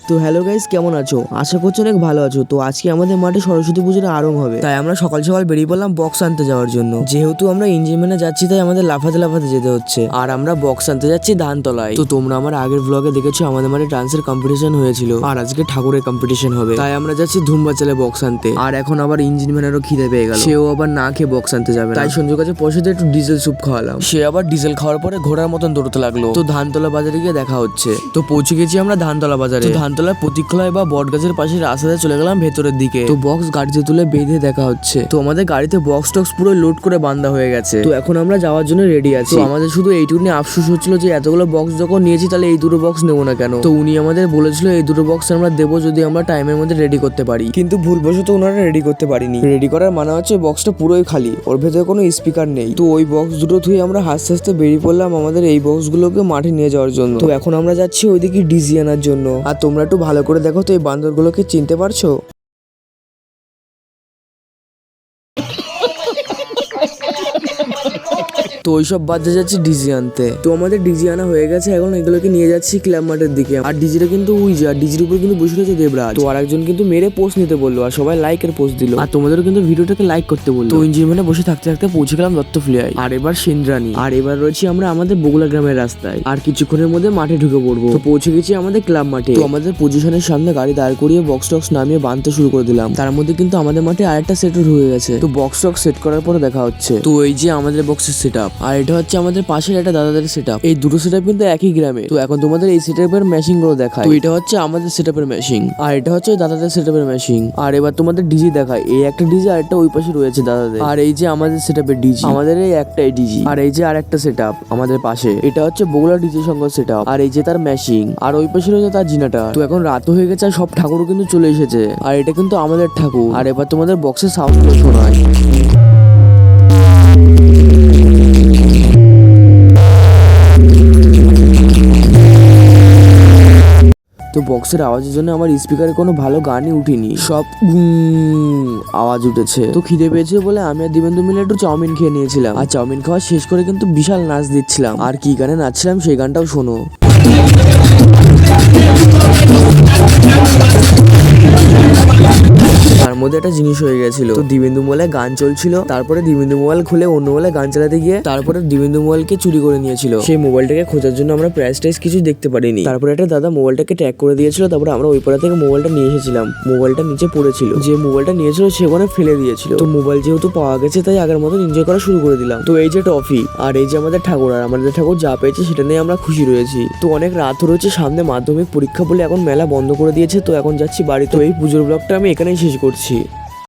তো hello guys, কেমন আছো? আশা করছি অনেক ভালো আছো। তো আজকে আমাদের মাঠে সরস্বতী পুজোর আরম্ভ হবে, তাই আমরা সকাল সকাল বেরিয়ে পড়লাম বক্স আনতে যাওয়ার জন্য। যেহেতু আমরা ইঞ্জিন ম্যানে যাচ্ছি তাই আমাদের লাফাতে লাফাতে যেতে হচ্ছে। আর আমরা বক্স আনতে যাচ্ছি ধানতলায়। তো তোমরা আমার আগের ব্লগে দেখেছো আমাদের মাঠে ডান্সের কম্পিটিশন হয়েছিল, আর আজকে ঠাকুরের কম্পিটিশন হবে। তাই আমরা যাচ্ছি ধুম বাচালে বক্স আনতে। আর এখন আবার ইঞ্জিন ম্যানেরও খিদে পেয়ে গেল, সেও আবার না খেয়ে বক্স আনতে যাবে। তাই সঞ্জু কাছে পয়সা দিয়ে একটু ডিজেল স্যুপ খাওয়ালাম। সে আবার ডিজেল খাওয়ার পরে ঘোড়ার মতন দৌড়তে লাগলো। তো ধানতলা বাজারে গিয়ে দেখা হচ্ছে। তো পৌঁছে গেছি আমরা ধানতলা বাজারে। ধানতলার প্রতীক্ষালয় বা বট গাছের পাশে রাস্তাতে চলে গেলাম ভেতরের দিকে। তো বক্স গাড়িতে তুলে বেঁধে দেখা হচ্ছে। তো আমাদের গাড়িতে বক্স টক্স পুরো লোড করে বাঁধা হয়ে গেছে। তো এখন আমরা যাওয়ার জন্য রেডি আছি। তো আমাদের শুধু এইটুকুনি আফসোস হচ্ছিল যে এতগুলো বক্স যখন নিয়েছি তাহলে এই দুটো বক্স নেবো না কেন। তো উনি আমাদের বলেছিল এই দুটো বক্স আমরা দেবো যদি আমরা টাইমের মধ্যে রেডি করতে পারি, কিন্তু ভুলবশত ওনারা রেডি করতে পারিনি। রেডি করার মানে হচ্ছে বক্সটা পুরোই খালি, ওর ভেতরে কোনো স্পিকার নেই। তো ওই বক্স দুটো থুয়ে আমরা হাসতে হাসতে বেরিয়ে পড়লাম আমাদের এই বক্স গুলোকে মাঠে নিয়ে যাওয়ার জন্য। তো এখন আমরা যাচ্ছি ওইদিকে ডিজি আনার জন্য। আর তোমরা একটু ভালো করে দেখো তো এই বান্দরগুলোকে চিনতে পারছো? তো ওইসব বাদে যাচ্ছি ডিজি আনতে। তো আমাদের ডিজি আনা হয়ে গেছে, এখন এগুলোকে নিয়ে যাচ্ছি ক্লাব মাঠের দিকে। আর ডিজিটা কিন্তু ওই যে, আর ডিজির উপর কিন্তু বসে রয়েছে দেবরাজ। তো আর একজন কিন্তু মেরে পোস্ট নিতে বললো, আর সবাই লাইকের পোস্ট দিল। আর তোমাদেরও কিন্তু ভিডিওটাকে লাইক করতে বললো। তো ইঞ্জিন মানে বসে থাকতে থাকতে পৌঁছে গেলাম দত্তফুলিয়ায়। আর এবার সেন্দ্রানি। আর এবার রয়েছি আমরা আমাদের বগুলা গ্রামের রাস্তায়। আর কিছুক্ষণের মধ্যে মাঠে ঢুকে পড়বো। তো পৌঁছে গেছি আমাদের ক্লাব মাঠে। তো আমাদের পজিশনের সামনে গাড়ি দাঁড় করিয়ে বক্স টক্স নামিয়ে বাঁধতে শুরু করে দিলাম। তার মধ্যে কিন্তু আমাদের মাঠে আরেকটা সেট ঢুকে গেছে। তো বক্স টক্স সেট করার পরে দেখা হচ্ছে। তো এই যে আমাদের বক্সের সেট আপ, আর এটা হচ্ছে আমাদের পাশের একটা দাদাদের সেট আপ। এই দুটো সেট আপ কিন্তু একই গ্রামে। তো এখন তোমাদের এই সেট আপের মেশিন গুলো দেখায়। তো এটা হচ্ছে আমাদের সেট আপের মেশিন, আর এটা হচ্ছে দাদাদের সেট আপের মেশিন। আর এবার তোমাদের ডিজি দেখায়, এই একটা ডিজি আর একটা ওই পাশে রয়েছে দাদাদের। আর এই যে আমাদের সেট আপের ডিজি, আমাদের এই একটাই ডিজি। আর এই যে আর একটা সেট আপ আমাদের পাশে, এটা হচ্ছে বগুড়া ডিজি সংঘ সেট আপ। আর এই যে তার মেশিন, আর ওই পাশে রয়েছে তার জিনাটা। তো এখন রাত হয়ে গেছে আর সব ঠাকুরও কিন্তু চলে এসেছে। আর এটা কিন্তু আমাদের ঠাকুর। আর এবার তোমাদের বক্সের সাউন্ড গুলো শোনায়। তো বক্সের আওয়াজের জন্য আমার স্পিকারে কোনো ভালো গানই উঠিনি, সব আওয়াজ উঠেছে। তো খিদে পেয়েছে বলে আমি আর দিবেন্দু মিলে একটু চাউমিন খেয়ে নিয়েছিলাম। আর চাউমিন খাওয়া শেষ করে কিন্তু বিশাল নাচ দিচ্ছিলাম। আর কি গানে নাচছিলাম সেই গানটাও শোনো। তার মধ্যে একটা জিনিস হয়ে গেছিল। তো দিবেন্দু মোবাইলে গান চলছিল, তারপরে দিবেন্দু মোবাইল খুলে অন্য মোবাইলে গান চালাতে গিয়ে তারপরে দিবেন্দু মোবাইলকে চুরি করে নিয়েছিল। সেই মোবাইলটাকে খোঁজার জন্য আমরা প্রাইস টাইস কিছু দেখতে পারিনি। তারপরে একটা দাদা মোবাইলটাকে ট্র্যাক করে দিয়েছিল। তারপরে আমরা ওই পাড়া থেকে মোবাইলটা নিয়ে এসেছিলাম। মোবাইলটা নিচে পড়েছিল, যে মোবাইলটা নিয়েছিল সেখানে ফেলে দিয়েছিল। তো মোবাইল যেহেতু পাওয়া গেছে তাই আগের মতো এনজয় করা শুরু করে দিলাম। তো এই যে টফি, আর এই যে আমাদের ঠাকুর, আর আমাদের ঠাকুর যা পেয়েছে সেটা নিয়ে আমরা খুশি রয়েছি। তো অনেক রাত রয়েছে, সামনে মাধ্যমিক পরীক্ষা বলে এখন মেলা বন্ধ করে দিয়েছে। তো এখন যাচ্ছি বাড়ি। তো এই পুজোর ব্লগটা আমি এখানেই শেষ করছি।